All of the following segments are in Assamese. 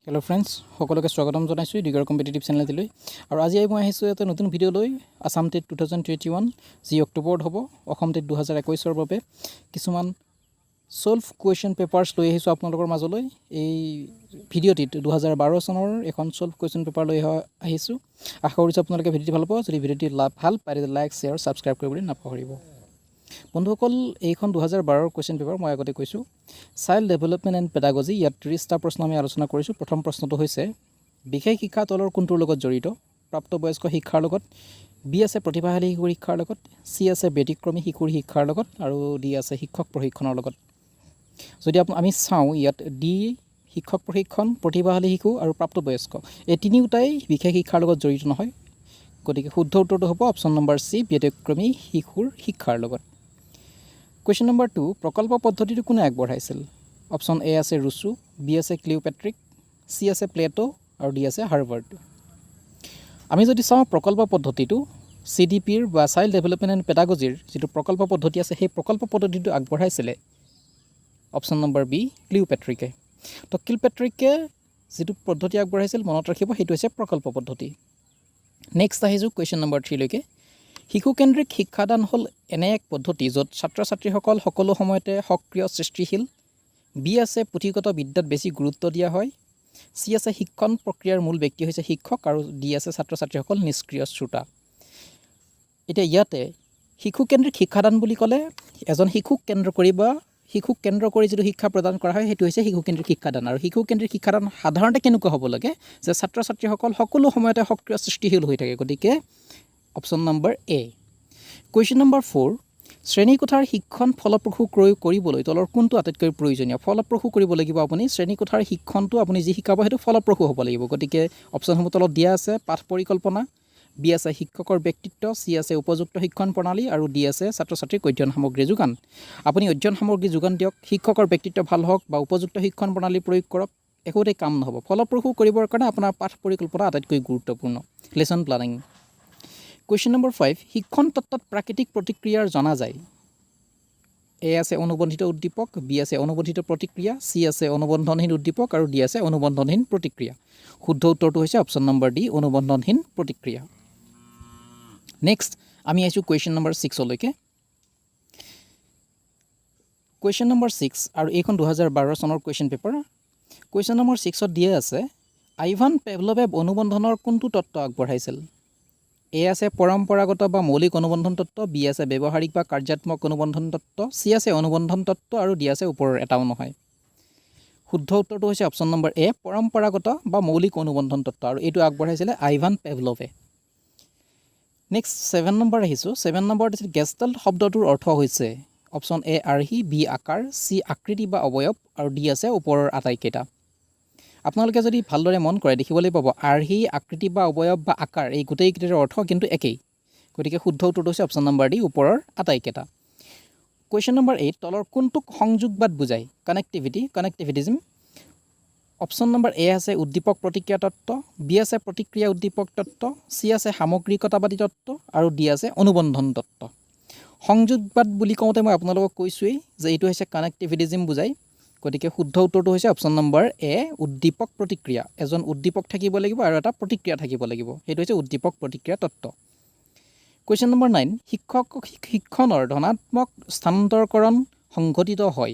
Hello friends, সকলোকে স্বাগতম জনাইছো ডিগাৰ কম্পিটিটিভ চেনেললৈ আৰু আজি মই আহিছো এটা নতুন ভিডিও লৈ আসাম টেট 2021 যি অক্টোবৰত হ'ব অসম টেট 2021 ৰ বাবে কিছুমান সলভ কোৱেশ্চন পেপাৰছ লৈ আহিছো আপোনালোকৰ মাজলৈ এই ভিডিওটিত 2012 চনৰ এখন সলভ কোৱেশ্চন পেপাৰ লৈ আহিছো আশা কৰিছো আপোনালোকে ভিডিওটি ভাল পাব যদি ভিডিওটি ভাল পায় লাইক শেয়াৰ সাবস্ক্ৰাইব কৰিবলৈ নাপাহৰিব বন্ধুসকল এইখন 2012 কোৱেশ্চন পেপাৰ মই আগতে কৈছো চাইল্ড ডেভেলপমেন্ট এণ্ড পেডাগজি ইয়াত 30টা প্ৰশ্ন আমি আলোচনা কৰিছো প্ৰথম প্ৰশ্নটো হৈছে বিশেষ শিক্ষা তলৰ কোনটোৰ লগত জড়িত প্ৰাপ্তবয়স্ক শিক্ষাৰ লগত বি আছে প্ৰতিভাশালী শিশুৰ শিক্ষাৰ লগত সি আছে ব্যতিক্ৰমী শিশুৰ শিক্ষাৰ লগত আৰু ডি আছে শিক্ষক প্ৰশিক্ষণৰ লগত যদি আমি চাও ইয়াত ডি শিক্ষক প্ৰশিক্ষণ প্ৰতিভাশালী শিশু আৰু প্ৰাপ্তবয়স্ক এই তিনিটাই বিশেষ শিক্ষাৰ লগত জড়িত নহয় গতিকে শুদ্ধ উত্তৰটো হ'ব অপচন নম্বৰ সি ব্যতিক্ৰমী শিশুৰ শিক্ষাৰ লগত Question number 2 প্ৰকল্প পদ্ধতিটো কোনে আগবঢ়াইছিল অপচন এ আছে ৰুছু বি আছে ক্লিওপেট্ৰিক সি আছে প্লেটো আৰু ডি আছে হাৰ্ভাৰ্ড আমি যদি চাওঁ প্ৰকল্প পদ্ধতিটো সিডিপিৰ বা চাইল্ড ডেভেলপমেন্ট এণ্ড পেডাগজিৰ যেটো প্ৰকল্প পদ্ধতি আছে সেই প্ৰকল্প পদ্ধতিটো আগবঢ়াইছিল অপচন নম্বৰ বি ক্লিওপেট্ৰিকে তো ক্লিওপেট্ৰিকে যেটো পদ্ধতি আগবঢ়াইছিল মনত ৰাখিব হেতু হৈছে প্ৰকল্প পদ্ধতি নেক্সট আহিছো কোৱেশ্চন নম্বৰ 3 লৈকে শিশুকেন্দ্ৰিক শিক্ষাদান হল এনে এক পদ্ধতি যত ছাত্ৰ-ছাত্ৰীসকল সকলো সময়তে সক্ৰিয় সৃষ্টিশীল বি আছে পুথিগত বিদ্যাত বেছি গুৰুত্ব দিয়া হয় সি আছে শিক্ষণ প্ৰক্ৰিয়াৰ মূল ব্যক্তি হৈছে শিক্ষক আৰু ডি আছে ছাত্ৰ-ছাত্ৰীসকল নিষ্ক্ৰিয় শ্ৰোতা এটা ইয়াতে শিশুকেন্দ্ৰিক শিক্ষাদান বুলি ক'লে এজন শিশুক কেন্দ্ৰ কৰি যেটো শিক্ষা প্ৰদান কৰা হয় হেতু হৈছে শিশুকেন্দ্ৰিক শিক্ষাদান আৰু শিশুকেন্দ্ৰিক শিক্ষাদান সাধাৰণতে কেনেকুৱা হ'ব লাগে যে ছাত্ৰ-ছাত্ৰীসকল সকলো সময়তে সক্ৰিয় সৃষ্টিশীল হৈ থাকে গতিকে Option number A. Question number 4. শ্ৰেণীকোঠাৰ শিক্ষণ ফলপ্ৰসূ কৰিবলৈ তলৰ কোনটো আটাইতকৈ প্ৰয়োজনীয় ফলপ্ৰসূ কৰিব লাগিব আপুনি শ্ৰেণীকোঠাৰ শিক্ষণটো আপুনি যি শিকাব হেতু ফলপ্ৰসূ হ'ব লাগিব গতিকে অপচনসমূহ তলত দিয়া আছে পাঠ পৰিকল্পনা বি আছে শিক্ষকৰ ব্যক্তিত্ব সি আছে উপযুক্ত শিক্ষণ প্ৰণালী আৰু ডি আছে ছাত্ৰ-ছাত্ৰীক অধ্যয়ন সামগ্ৰী যোগান আপুনি অধ্যয়ন সামগ্ৰী যোগান দিয়ক শিক্ষকৰ ব্যক্তিত্ব ভাল হওক বা উপযুক্ত শিক্ষণ প্ৰণালী প্ৰয়োগ কৰক একোতে কাম নহব ফলপ্ৰসূ কৰিবৰ কাৰণে আপোনাৰ পাঠ পৰিকল্পনা আটাইতকৈ গুৰুত্বপূৰ্ণ লেসন প্ল্যানিং Question number 5 শিক্ষণ তত্ত্বত প্ৰাকৃতিক প্ৰতিক্ৰিয়াৰ জনা যায় এ আছে অনুবন্ধিত উদ্দীপক বি আছে অনুবন্ধিত প্ৰতিক্ৰিয়া সি আছে অনুবন্ধনহীন উদ্দীপক আৰু ডি আছে অনুবন্ধনহীন প্ৰতিক্ৰিয়া শুদ্ধ উত্তৰটো হৈছে অপচন নম্বৰ ডি অনুবন্ধনহীন প্ৰতিক্ৰিয়া নেক্সট আমি আহিছো কোৱেশ্চন নম্বৰ 6 লৈকে কোৱেশ্চন নম্বৰ 6 আৰু এইখন 2012 চনৰ কোৱেশ্চন পেপাৰ কোৱেশ্চন নম্বৰ 6 ত দিয়া আছে আইভান পেভলভে অনুবন্ধনৰ কোনটো তত্ত্ব আগবঢ়াইছিল এ আছে পৰম্পৰাগত বা মৌলিক অনুবন্ধন তত্ত্ব বি আছে ব্যৱহাৰিক বা কাৰ্যাত্মক অনুবন্ধন তত্ত্ব সি আছে অনুবন্ধন তত্ত্ব আৰু ডি আছে ওপৰৰ এটাও নহয় শুদ্ধ উত্তৰটো হৈছে অপচন নম্বৰ এ পৰম্পৰাগত বা মৌলিক অনুবন্ধন তত্ত্ব আৰু এইটো আগবঢ়াইছিল আইভান পেভলভে নেক্সট 7 নম্বৰ আহিছো 7 নম্বৰত আছে গেষ্টাল্ট শব্দটোৰ অৰ্থ হৈছে অপচন এ আৰ্হি বি আকাৰ সি আকৃতি বা অবয়ব আৰু ডি আছে ওপৰৰ আটাইকেইটা আপোনালোকে যদি ভালদৰে মন কৰে দেখিবলৈ পাব আৰ্হি আকৃতি বা অবয়ব বা আকাৰ এই গোটেইকেইটাৰ অৰ্থ কিন্তু একেই গতিকে শুদ্ধ উত্তৰটো হৈছে অপচন নম্বৰ ডি ওপৰৰ আটাইকেইটা কোৱেশ্চন নম্বৰ 8 তলৰ কোনটোক সংযোগবাদ বুজায় কানেক্টিভিটিজম অপচন নম্বৰ এ আছে উদ্দীপক প্ৰতিক্ৰিয়া তত্ত্ব বি আছে প্ৰতিক্ৰিয়া উদ্দীপক তত্ত্ব সি আছে সামগ্ৰিকতাবাদী তত্ত্ব আৰু ডি আছে অনুবন্ধন তত্ত্ব সংযোগবাদ বুলি কওঁতে মই আপোনালোকক কৈছোৱেই যে এইটো হৈছে কানেক্টিভিটিজম বুজায় গতিকে শুদ্ধ উত্তৰটো হৈছে অপচন নম্বৰ এ উদ্দীপক প্ৰতিক্ৰিয়া এজন উদ্দীপক থাকিব লাগিব আৰু এটা প্ৰতিক্ৰিয়া থাকিব লাগিব হেতু হৈছে উদ্দীপক প্ৰতিক্ৰিয়া তত্ত্ব কোৱেশ্চন নম্বৰ 9 শিক্ষণৰ ধনাত্মক স্থানান্তৰকৰণ সংঘটিত হয়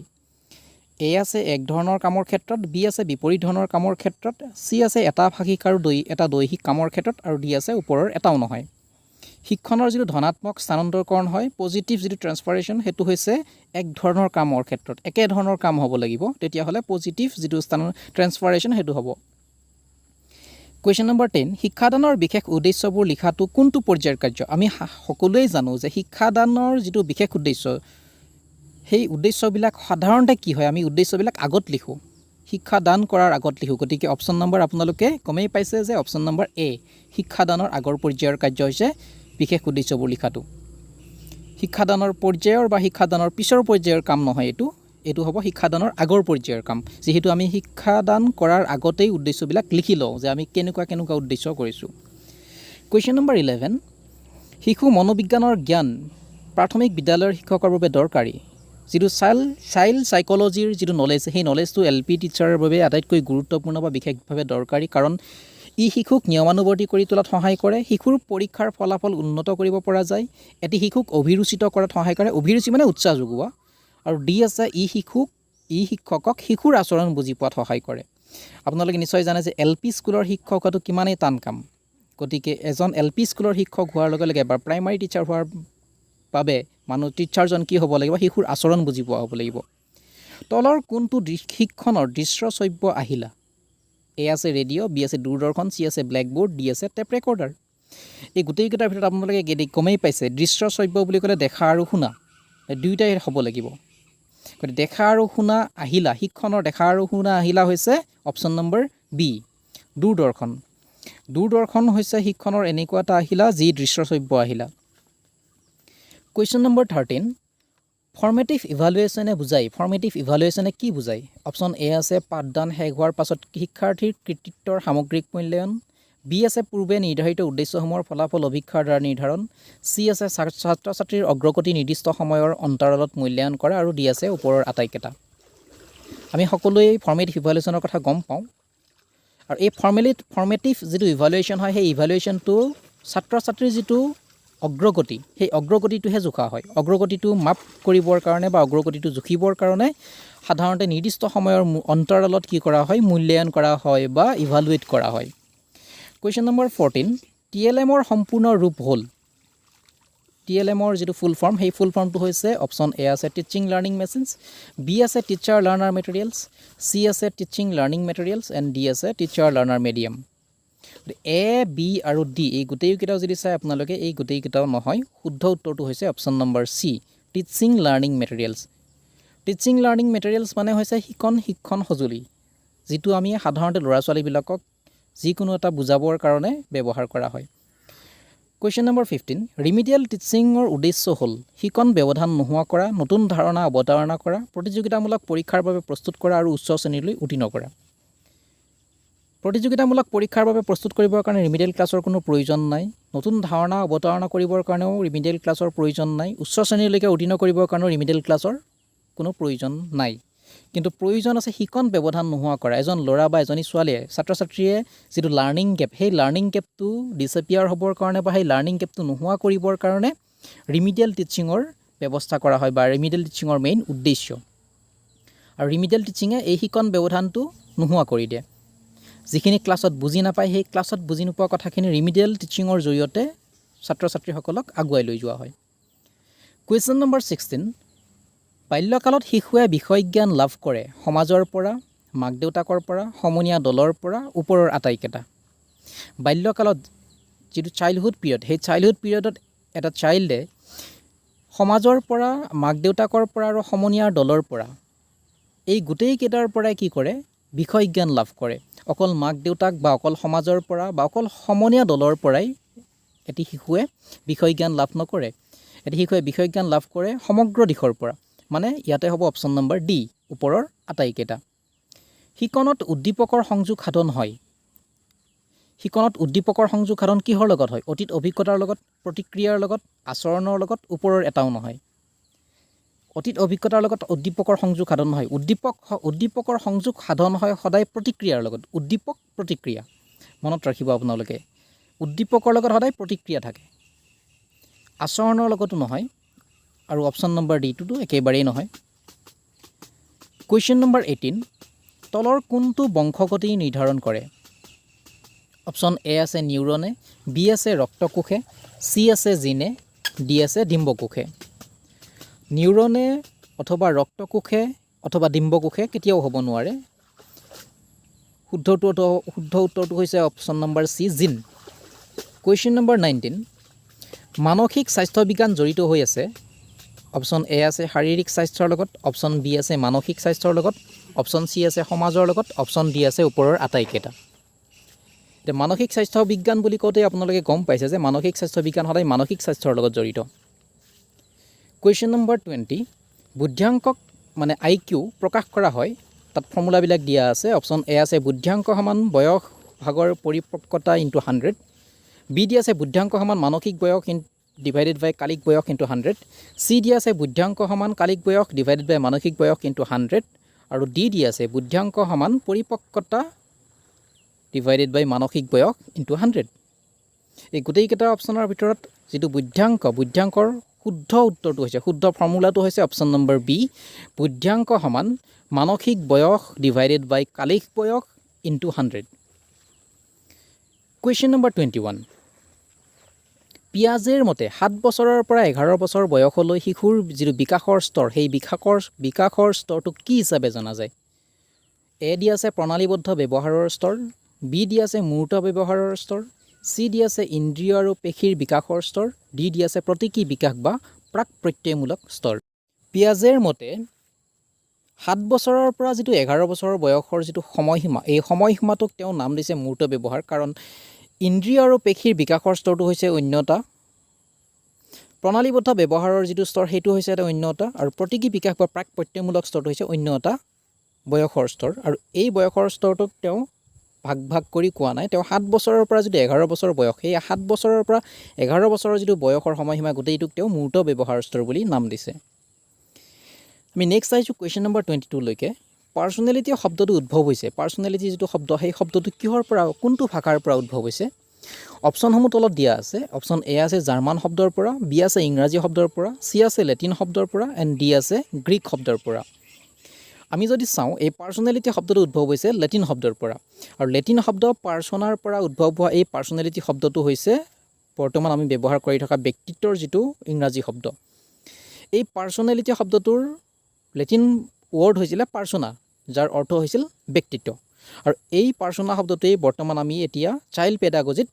এ আছে এক ধৰণৰ কামৰ ক্ষেত্ৰত বি আছে বিপৰীত ধৰণৰ কামৰ ক্ষেত্ৰত সি আছে এটা ভাষিক আৰু এটা দৈহিক কামৰ ক্ষেত্ৰত আৰু ডি আছে ওপৰৰ এটাও নহয় শিক্ষণৰ যেটো ধনাত্মক স্থানান্তৰকৰণ হয় পজিটিভ যেটো ট্ৰান্সফাৰেচন হেতু হৈছে এক ধৰণৰ কামৰ ক্ষেত্ৰত একে ধৰণৰ কাম হ'ব লাগিব তেতিয়া হলে পজিটিভ যেটো ট্ৰান্সফাৰেচন হেতু হ'ব কোৱেশ্চন নম্বৰ 10 শিক্ষাদানৰ বিশেষ উদ্দেশ্যবোৰ লিখাটো কোনটো পৰ্যায়ৰ কাৰ্য আমি সকলোৱে জানো যে শিক্ষাদানৰ যেটো বিশেষ উদ্দেশ্য সেই উদ্দেশ্যবিলাক সাধাৰণতে কি হয় আমি উদ্দেশ্যবিলাক আগত লিখো শিক্ষাদান কৰাৰ আগত লিখো গতিকে অপচন নম্বৰ আপোনালোকে কমেই পাইছে যে অপচন নম্বৰ এ শিক্ষাদানৰ আগৰ পৰ্যায়ৰ কাৰ্য হৈছে বিশেষ উদ্দেশ্যবোৰ লিখাটো শিক্ষাদানৰ পৰ্যায়ৰ বা শিক্ষাদানৰ পিছৰ পৰ্যায়ৰ কাম নহয় এটো হ'ব শিক্ষাদানৰ আগৰ পৰ্যায়ৰ কাম যেহেতু আমি শিক্ষাদান কৰাৰ আগতেই উদ্দেশ্যবিলাক লিখি লওঁ যে আমি কেনেকুৱা উদ্দেশ্য কৰিছো কোৱেশ্চন নম্বৰ 11 শিশু মনোবিজ্ঞানৰ জ্ঞান প্ৰাথমিক বিদ্যালয়ৰ শিক্ষকৰ বাবে দৰকাৰী যিটো চাইল্ড সাইকোলজিৰ যিটো নলেজ সেই নলেজটো এলপি টিচাৰৰ বাবে আটাইতকৈ গুৰুত্বপূৰ্ণ বা বিশেষভাৱে দৰকাৰী কাৰণ ই শিশুক নিয়মানুৱৰ্তী কৰি তোলাত সহায় কৰে শিশুৰ পৰীক্ষাৰ ফলাফল উন্নত কৰিব পৰা যায় এটি শিশুক অভিৰুচিত কৰাত সহায় কৰে অভিৰুচি মানে উৎসাহ যোগোৱা আৰু ডি আছে ই শিক্ষকক শিশুৰ আচৰণ বুজি পোৱাত সহায় কৰে আপোনালোকে নিশ্চয় জানে যে এলপি স্কুলৰ শিক্ষক হোৱাটো কিমানেই টান কাম গতিকে এজন এলপি স্কুলৰ শিক্ষক হোৱাৰ লগে লগে বা প্ৰাইমাৰী টিচাৰ হোৱাৰ বাবে টিচাৰজন কি হ'ব লাগিব শিশুৰ আচৰণ বুজি পোৱা হ'ব লাগিব তলৰ কোনটো শিক্ষণৰ দৃশ্যশ্ৰব্য আহিলা এ আছে ৰেডিঅ' বি আছে দূৰদৰ্শন চি আছে ব্লেকবোৰ্ড ডি আছে টেপ ৰেকৰ্ডাৰ এই গোটেইকেইটাৰ ভিতৰত আপোনালোকে গমেই পাইছে দৃশ্যশ্ৰব্য বুলি ক'লে দেখা আৰু শুনা দুয়োটাই হ'ব লাগিব গতিকে দেখা আৰু শুনা আহিলা শিক্ষণৰ দেখা আৰু শুনা আহিলা হৈছে অপশ্যন নম্বৰ বি দূৰদৰ্শন হৈছে শিক্ষণৰ এনেকুৱা এটা আহিলা যি দৃশ্যশ্ৰব্য আহিলা কুৱেশ্যন নম্বৰ 13 ফৰ্মেটিভ ইভালুৱেশ্যনে কি বুজায় অপশ্যন এ আছে পাঠদান শেষ হোৱাৰ পাছত শিক্ষাৰ্থীৰ কৃতিত্বৰ সামগ্ৰিক মূল্যায়ন বি আছে পূৰ্বে নিৰ্ধাৰিত উদ্দেশ্যসমূহৰ ফলাফল অভিক্ষাৰ দ্বাৰা নিৰ্ধাৰণ চি আছে ছাত্ৰ ছাত্ৰীৰ অগ্ৰগতি নিৰ্দিষ্ট সময়ৰ অন্তৰালত মূল্যায়ন কৰা আৰু ডি আছে ওপৰৰ আটাইকেইটা আমি সকলোৱে ফৰ্মেটিভ ইভালুৱেশ্যনৰ কথা গম পাওঁ আৰু এই ফৰ্মেটিভ যিটো ইভালুৱেশ্যন হয় সেই ইভালুৱেশ্যনটো ছাত্ৰ ছাত্ৰীৰ যিটো অগ্ৰগতি সেই অগ্ৰগতিটোহে জোখা হয় অগ্ৰগতিটো মাপ কৰিবৰ কাৰণে বা অগ্ৰগতিটো জুখিবৰ কাৰণে সাধাৰণতে নিৰ্দিষ্ট সময়ৰ অন্তৰালত কি কৰা হয় মূল্যায়ন কৰা হয় বা ইভালুৱেট কৰা হয় কুৱেশ্যন নম্বৰ 14 TLMৰ সম্পূৰ্ণ ৰূপ হ'ল TLMৰ যিটো ফুল ফৰ্ম সেই ফুল ফৰ্মটো হৈছে অপশ্যন এ আছে টিচিং লাৰ্ণিং মেচিনছ বি আছে টিচাৰ লাৰ্ণাৰ মেটেৰিয়েলছ চি আছে teaching learning materials and D আছে teacher learner medium A B আৰু ডি এই গোটেইকেইটাও যদি চাই আপোনালোকে এই গোটেইকেইটাও নহয় শুদ্ধ উত্তৰটো হৈছে option number C teaching learning materials মানে হৈছে শিক্ষণ সঁজুলি যিটো আমি সাধাৰণতে ল'ৰা ছোৱালীবিলাকক যিকোনো এটা বুজাবৰ কাৰণে ব্যৱহাৰ কৰা হয় কুৱেশ্যন নম্বৰ 15 ৰিমিডিয়েল টিচিঙৰ উদ্দেশ্য হ'ল শিকন ব্যৱধান নোহোৱা কৰা নতুন ধাৰণা অৱতাৰণা কৰা প্ৰতিযোগিতামূলক পৰীক্ষাৰ বাবে প্ৰস্তুত কৰা আৰু উচ্চ শ্ৰেণীলৈ উত্তীৰ্ণ কৰা প্ৰতিযোগিতামূলক পৰীক্ষাৰ বাবে প্ৰস্তুত কৰিবৰ কাৰণে ৰিমিডিয়েল ক্লাছৰ কোনো প্ৰয়োজন নাই নতুন ধাৰণা অৱতাৰণা কৰিবৰ কাৰণেও ৰিমিডিয়েল ক্লাছৰ প্ৰয়োজন নাই উচ্চ শ্ৰেণীলৈকে উত্তীৰ্ণ কৰিবৰ কাৰণেও ৰিমিডিয়েল ক্লাছৰ কোনো প্ৰয়োজন নাই কিন্তু প্ৰয়োজন আছে শিকন ব্যৱধান নোহোৱা কৰা এজন ল'ৰা বা এজনী ছোৱালীয়ে ছাত্ৰ ছাত্ৰীয়ে যিটো লাৰ্ণিং গেপ সেই লাৰ্ণিং গেপটো ডিছএপিয়াৰ হ'বৰ কাৰণে বা সেই লাৰ্ণিং গেপটো নোহোৱা কৰিবৰ কাৰণে ৰিমিডিয়েল টিচিঙৰ ব্যৱস্থা কৰা হয় বা ৰিমিডিয়েল টিচিঙৰ মেইন উদ্দেশ্য আৰু ৰিমিডিয়েল টিচিঙে এই শিকন ব্যৱধানটো নোহোৱা কৰি দিয়ে যিখিনি ক্লাছত বুজি নাপায় সেই ক্লাছত বুজি নোপোৱা কথাখিনি ৰিমিডিয়েল টিচিঙৰ জৰিয়তে ছাত্ৰ ছাত্ৰীসকলক আগুৱাই লৈ যোৱা হয় কুৱেশ্যন নম্বৰ 16 বাল্যকালত শিশুৱে বিষয় জ্ঞান লাভ কৰে সমাজৰ পৰা মাক দেউতাকৰ পৰা সমনীয়া দলৰ পৰা ওপৰৰ আটাইকেইটা বাল্যকালত যিটো চাইল্ডহুড পিৰিয়ড সেই চাইল্ডহুড পিৰিয়ডত এটা চাইল্ডে সমাজৰ পৰা মাক দেউতাকৰ পৰা আৰু সমনীয়াৰ দলৰ পৰা এই গোটেইকেইটাৰ পৰাই কি কৰে বিষয় জ্ঞান লাভ কৰে অকল মাক দেউতাক বা অকল সমাজৰ পৰা বা অকল সমনীয়া দলৰ পৰাই এটি শিশুৱে বিষয় জ্ঞান লাভ নকৰে এটি শিশুৱে বিষয় জ্ঞান লাভ কৰে সমগ্ৰ দিশৰ পৰা মানে ইয়াতে হ'ব অপশ্যন নম্বৰ ডি ওপৰৰ আটাইকেইটা শিকনত উদ্দীপকৰ সংযোগ সাধন হয় শিকনত উদ্দীপকৰ সংযোগ সাধন কিহৰ লগত হয় অতীত অভিজ্ঞতাৰ লগত প্ৰতিক্ৰিয়াৰ লগত আচৰণৰ লগত ওপৰৰ এটাও নহয় অতীত অভিজ্ঞতাৰ লগত উদ্দীপকৰ সংযোগ সাধন নহয় উদ্দীপকৰ সংযোগ সাধন হয় সদায় প্ৰতিক্ৰিয়াৰ লগত উদ্দীপক প্ৰতিক্ৰিয়া মনত ৰাখিব আপোনালোকে উদ্দীপকৰ লগত সদায় প্ৰতিক্ৰিয়া থাকে আচৰণৰ লগতো নহয় আৰু অপশ্যন নম্বৰ ডিটোতো একেবাৰেই নহয় কুৱেশ্যন নম্বৰ 18 তলৰ কোনটো বংশগতি নিৰ্ধাৰণ কৰে অপশ্যন এ আছে নিউৰনে বি আছে ৰক্তকোষে চি আছে জিনে ডি আছে ডিম্বকোষে নিউৰনে অথবা ৰক্তকোষে অথবা ডিম্বকোষে কেতিয়াও হ'ব নোৱাৰে শুদ্ধ উত্তৰটো হৈছে অপশ্যন নম্বৰ চি জিন কুৱেশ্যন নম্বৰ 19 মানসিক স্বাস্থ্য বিজ্ঞান জড়িত হৈ আছে অপশ্যন এ আছে শাৰীৰিক স্বাস্থ্যৰ লগত অপশ্যন বি আছে মানসিক স্বাস্থ্যৰ লগত অপশ্যন চি আছে সমাজৰ লগত অপশ্যন ডি আছে ওপৰৰ আটাইকেইটা এতিয়া মানসিক স্বাস্থ্য বিজ্ঞান বুলি কওঁতে আপোনালোকে গম পাইছে যে মানসিক স্বাস্থ্য বিজ্ঞান সদায় মানসিক স্বাস্থ্যৰ লগত জড়িত কুৱেশ্যন নম্বৰ 20 বুদ্ধ্যাংকক মানে IQ প্ৰকাশ কৰা হয় তাত ফৰ্মুলাবিলাক দিয়া আছে অপশ্যন এ আছে বুদ্ধ্যাংক সমান বয়স ভাগৰ পৰিপক্কতা ইনটু 100 বি ডি আছে বুদ্ধ্যাংক সমান মানসিক বয়স ডিভাইডেড বাই কালিক বয়স ইনটু 100 সি দিয়া আছে বুদ্ধ্যাংক সমান কালিক বয়স ডিভাইডেড বাই মানসিক বয়স ইনটু 100 আৰু ডি দিয়া আছে বুদ্ধ্যাংক সমান পৰিপক্কতা ডিভাইডেড বাই মানসিক বয়স ইনটু 100 এই গোটেইকেইটা অপশ্যনৰ ভিতৰত যেটো বুদ্ধ্যাংকৰ শুদ্ধ উত্তৰটো হৈছে শুদ্ধ ফৰ্মুলাটো হৈছে অপশ্যন নম্বৰ বি বুদ্ধ্যাংক সমান মানসিক বয়স ডিভাইডেড বাই কালিক বয়স ইনটু 100 কুৱেশ্যন নম্বৰ 21 পিয়াজেৰ মতে 7 বছৰৰ পৰা 11 বছৰ বয়সলৈ শিশুৰ যিটো বিকাশৰ স্তৰ সেই বিকাশৰ স্তৰটো কি হিচাপে জনা যায় এ দিয়া আছে প্ৰণালীবদ্ধ ব্যৱহাৰৰ স্তৰ বি দিয়া আছে মূৰ্ত ব্যৱহাৰৰ স্তৰ সি দিয়া আছে ইন্দ্ৰিয় আৰু পেশীৰ বিকাশৰ স্তৰ ডি দিয়া আছে প্ৰতিকী বিকাশ বা প্ৰাক প্ৰত্যয়মূলক স্তৰ পিয়াজেৰ মতে 7 বছৰৰ পৰা যিটো 11 বছৰৰ বয়সৰ যিটো সময়সীমা এই সময়সীমাটোক তেওঁ নাম দিছে মূৰ্ত ব্যৱহাৰ কাৰণ ইন্দ্ৰিয় আৰু পেশীৰ বিকাশৰ স্তৰটো হৈছে অন্যতা প্ৰণালীবদ্ধ ব্যৱহাৰৰ যিটো স্তৰ সেইটো হৈছে এটা অন্যতা আৰু প্ৰতিকী বিকাশ বা প্ৰাক প্ৰত্যয়মূলক স্তৰটো হৈছে অন্যতা বয়সৰ স্তৰ আৰু এই বয়সৰ স্তৰটোক তেওঁ ভাগ কৰি কোৱা নাই তেওঁ 7 বছৰৰ পৰা যিটো 11 বছৰ বয়স সেই 7 বছৰৰ পৰা 11 বছৰৰ যিটো বয়সৰ সময়সীমা গোটেইটোক তেওঁ মূৰ্ত ব্যৱহাৰ স্তৰ বুলি নাম দিছে আমি নেক্সট চাইছো কোৱেশ্যন নম্বৰ 22 লৈকে পাৰ্সোনেলিটি শব্দটো উদ্ভৱ হৈছে পাৰ্সোনেলিটি যিটো শব্দ সেই শব্দটো কিহৰ পৰা কোনটো ভাষাৰ পৰা উদ্ভৱ হৈছে অপশ্যনসমূহ তলত দিয়া আছে অপশ্যন এ আছে জাৰ্মান শব্দৰ পৰা বি আছে ইংৰাজী শব্দৰ পৰা সি আছে লেটিন শব্দৰ পৰা এণ্ড ডি আছে গ্ৰীক শব্দৰ পৰা আমি যদি চাওঁ এই পাৰ্সোনেলিটি শব্দটো উদ্ভৱ হৈছে লেটিন শব্দৰ পৰা আৰু লেটিন শব্দ পাৰ্সোনাৰ পৰা উদ্ভৱ হোৱা এই পাৰ্সোনেলিটি শব্দটো হৈছে বৰ্তমান আমি ব্যৱহাৰ কৰি থকা ব্যক্তিত্বৰ যিটো ইংৰাজী শব্দ এই পাৰ্সোনেলিটি শব্দটোৰ লেটিন ৱৰ্ড হৈছিল পাৰ্সোনা যাৰ অৰ্থ হৈছিল ব্যক্তিত্ব আৰু এই পাৰ্সোনা শব্দটোই বৰ্তমান আমি এতিয়া চাইল্ড পেডাগজিত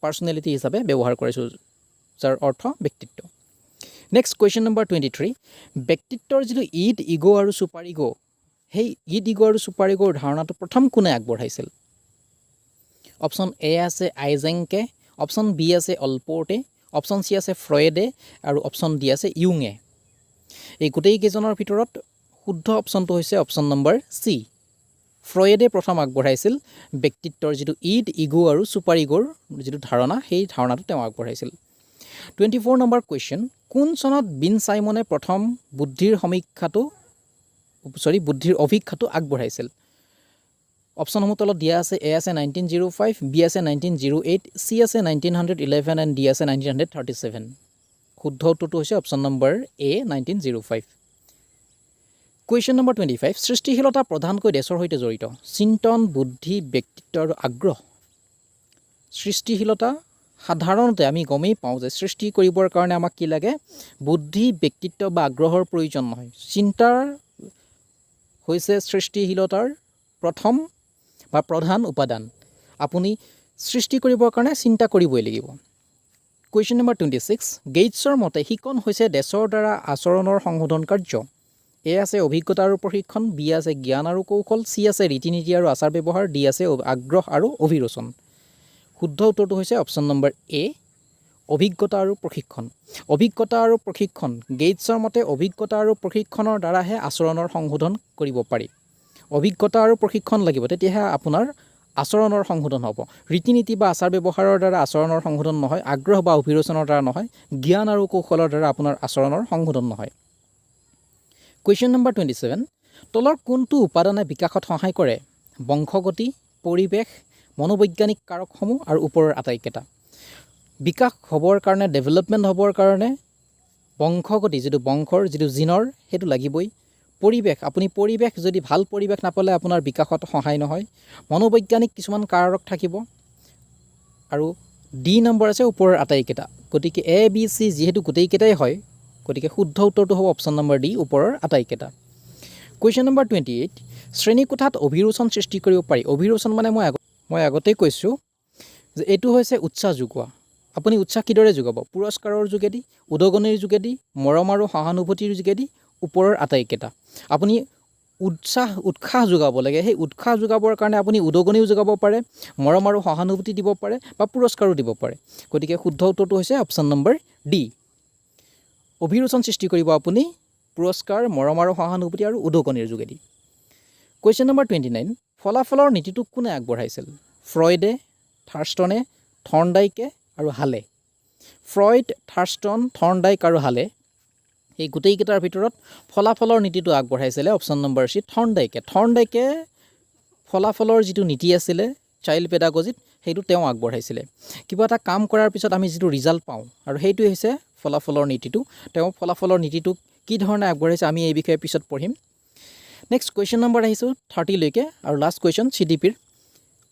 পাৰ্সোনেলিটি হিচাপে ব্যৱহাৰ কৰিছোঁ যাৰ অৰ্থ ব্যক্তিত্ব নেক্সট কুৱেশ্যন নম্বৰ 23 ব্যক্তিত্বৰ যিটো ইড ইগো আৰু ছুপাৰ ইগো সেই ইড ইগো আৰু ছুপাৰ ইগোৰ ধাৰণাটো প্ৰথম কোনে আগবঢ়াইছিল অপশ্যন এ আছে আইজেংকে অপশ্যন বি আছে অলপৰ্টে অপশ্যন চি আছে ফ্ৰয়েডে আৰু অপশ্যন ডি আছে ইউঙে এই গোটেই কেইজনৰ ভিতৰত শুদ্ধ অপশ্যনটো হৈছে অপশ্যন নম্বৰ চি ফ্ৰয়েডে প্ৰথম আগবঢ়াইছিল ব্যক্তিত্বৰ যিটো ইড ইগো আৰু ছুপাৰ ইগোৰ যিটো ধাৰণা সেই ধাৰণাটো তেওঁ আগবঢ়াইছিল 24 নম্বৰ কুৱেশ্যন কোন চনত বিন চাইমনে প্ৰথম বুদ্ধিৰ অভিক্ষাটো আগবঢ়াইছিল অপশ্যনসমূহ তলত দিয়া আছে এ আছে 1905 বি আছে 1908 চি আছে 1911 এণ্ড ডি আছে 1937 শুদ্ধ উত্তৰটো হৈছে অপশ্যন নম্বৰ এ 1905 কুৱেশ্যন নম্বৰ 25 সৃষ্টিশীলতা প্ৰধানকৈ দেশৰ সৈতে জড়িত চিন্তন বুদ্ধি ব্যক্তিত্ব আৰু আগ্ৰহ সৃষ্টিশীলতা সাধাৰণতে আমি গমেই পাওঁ যে সৃষ্টি কৰিবৰ কাৰণে আমাক কি লাগে বুদ্ধি ব্যক্তিত্ব বা আগ্ৰহৰ প্ৰয়োজন নহয় চিন্তাৰ হৈছে সৃষ্টিশীলতাৰ প্ৰথম বা প্ৰধান উপাদান আপুনি সৃষ্টি কৰিবৰ কাৰণে চিন্তা কৰিবই লাগিব কুৱেশ্যন নম্বৰ 26 গেটছৰ মতে শিকন হৈছে দেশৰ দ্বাৰা আচৰণৰ সংশোধন কাৰ্য এ আছে অভিজ্ঞতা আৰু প্ৰশিক্ষণ বি আছে জ্ঞান আৰু কৌশল চি আছে ৰীতি নীতি আৰু আচাৰ ব্যৱহাৰ ডি আছে আগ্ৰহ আৰু অভিৰোচন শুদ্ধ উত্তৰটো হৈছে অপশ্যন নম্বৰ এ অভিজ্ঞতা আৰু প্ৰশিক্ষণ গেটছৰ মতে অভিজ্ঞতা আৰু প্ৰশিক্ষণৰ দ্বাৰাহে আচৰণৰ সংশোধন কৰিব পাৰি অভিজ্ঞতা আৰু প্ৰশিক্ষণ লাগিব তেতিয়াহে আপোনাৰ আচৰণৰ সংশোধন হ'ব ৰীতি নীতি বা আচাৰ ব্যৱহাৰৰ দ্বাৰা আচৰণৰ সংশোধন নহয় আগ্ৰহ বা অভিৰোচনৰ দ্বাৰা নহয় জ্ঞান আৰু কৌশলৰ দ্বাৰা আপোনাৰ আচৰণৰ সংশোধন নহয় কুৱেশ্যন নম্বৰ 27 তলৰ কোনটো উপাদানে বিকাশত সহায় কৰে বংশগতি পৰিৱেশ মনোবৈজ্ঞানিক কাৰকসমূহ আৰু ওপৰৰ আটাইকেইটা বিকাশ হ'বৰ কাৰণে ডেভেলপমেণ্ট হ'বৰ কাৰণে বংশগতি যিটো বংশৰ যিটো জিনৰ সেইটো লাগিবই পৰিৱেশ আপুনি পৰিৱেশ যদি ভাল পৰিৱেশ নাপালে আপোনাৰ বিকাশত সহায় নহয় মনোবৈজ্ঞানিক কিছুমান কাৰক থাকিব আৰু ডি নম্বৰ আছে ওপৰৰ আটাইকেইটা গতিকে এ বি চি যিহেতু গোটেইকেইটাই হয় গতিকে শুদ্ধ উত্তৰটো হ'ব অপশ্যন নম্বৰ ডি ওপৰৰ আটাইকেইটা কুৱেশ্যন নম্বৰ 28 শ্ৰেণীকোঠাত অভিৰোচন সৃষ্টি কৰিব পাৰি অভিৰোচন মানে মই আগতেই কৈছোঁ যে এইটো হৈছে উৎসাহ যোগোৱা আপুনি উৎসাহ কিদৰে যোগাব পুৰস্কাৰৰ যোগেদি উদগনিৰ যোগেদি মৰম আৰু সহানুভূতিৰ যোগেদি ওপৰৰ আটাইকেইটা আপুনি উৎসাহ যোগাব লাগে সেই উৎসাহ যোগাবৰ কাৰণে আপুনি উদগনিও যোগাব পাৰে মৰম আৰু সহানুভূতি দিব পাৰে বা পুৰস্কাৰো দিব পাৰে গতিকে শুদ্ধ উত্তৰটো হৈছে অপশ্যন নম্বৰ ডি অভিৰোচন সৃষ্টি কৰিব আপুনি পুৰস্কাৰ মৰম আৰু সহানুভূতি আৰু উদগনিৰ যোগেদি কুৱেশ্যন নম্বৰ 29 ফলাফলৰ নীতিটো কোনে আগবঢ়াইছিল ফ্ৰয়েডে থাৰ্ষ্টনে থৰ্ণডাইকে আৰু হালে ফ্ৰইড, থাৰ্ষ্টন, থৰ্নডাইক আৰু হালে এই গোটেইকেইটাৰ ভিতৰত ফলাফলৰ নীতিটো আগবঢ়াইছিলে অপশ্যন নম্বৰ চি থৰ্নডাইকে ফলাফলৰ যিটো নীতি আছিলে চাইল্ড পেডাগজিত সেইটো তেওঁ আগবঢ়াইছিলে। কিবা এটা কাম কৰাৰ পিছত আমি যিটো ৰিজাল্ট পাওঁ আৰু সেইটোৱে হৈছে ফলাফলৰ নীতিটো। তেওঁ ফলাফলৰ নীতিটো কি ধৰণে আগবঢ়াইছে আমি এই বিষয়ে পিছত পঢ়িম। নেক্সট কুৱেশ্যন নম্বৰ আহিছোঁ 30লৈকে আৰু লাষ্ট কুৱেশ্যন CDPৰ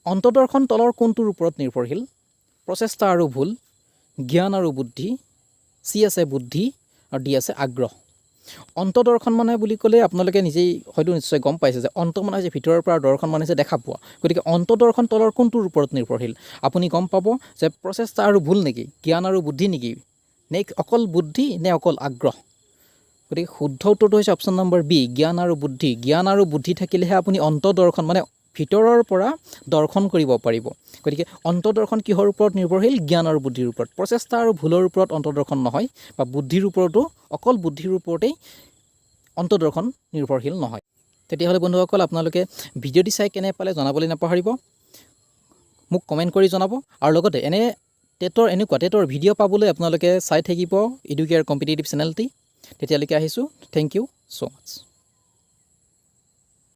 অন্তদৰ্শন তলৰ কোনটোৰ ওপৰত নিৰ্ভৰশীল? প্ৰচেষ্টা আৰু ভুল, জ্ঞান আৰু বুদ্ধি, চি আছে বুদ্ধি আৰু ডি আছে আগ্ৰহ। অন্তদৰ্শন মানে বুলি ক'লে আপোনালোকে নিজেই হয়তো নিশ্চয় গম পাইছে যে অন্ত মানে হৈছে ভিতৰৰ পৰা, দৰ্শন মানে হৈছে দেখা পোৱা। গতিকে অন্তদৰ্শন তলৰ কোনটোৰ ওপৰত নিৰ্ভৰশীল? আপুনি গম পাব যে প্ৰচেষ্টা আৰু ভুল নেকি, জ্ঞান আৰু বুদ্ধি নেকি, নে অকল বুদ্ধি নে অকল আগ্ৰহ? গতিকে শুদ্ধ উত্তৰটো হৈছে অপশ্যন নম্বৰ বি, জ্ঞান আৰু বুদ্ধি। জ্ঞান আৰু বুদ্ধি থাকিলেহে আপুনি অন্তদৰ্শন মানে ভিতৰৰ পৰা দৰ্শন কৰিব পাৰিব। গতিকে অন্তদৰ্শন কিহৰ ওপৰত নিৰ্ভৰশীল? জ্ঞান আৰু বুদ্ধিৰ ওপৰত। প্ৰচেষ্টা আৰু ভুলৰ ওপৰত অন্তদৰ্শন নহয়, বা বুদ্ধিৰ ওপৰতো অকল বুদ্ধিৰ ওপৰতেই অন্তদৰ্শন নিৰ্ভৰশীল নহয়। তেতিয়াহ'লে বন্ধুসকল আপোনালোকে ভিডিঅ'টি চাই কেনে পালে জনাবলৈ নাপাহৰিব, মোক কমেণ্ট কৰি জনাব। আৰু লগতে এনেকুৱা টেটৰ ভিডিঅ' পাবলৈ আপোনালোকে চাই থাকিব এডুকেয়াৰ কম্পিটিটিভ চেনেলটি। তেতিয়ালৈকে আহিছোঁ, থেংক ইউ ছ' মাছ।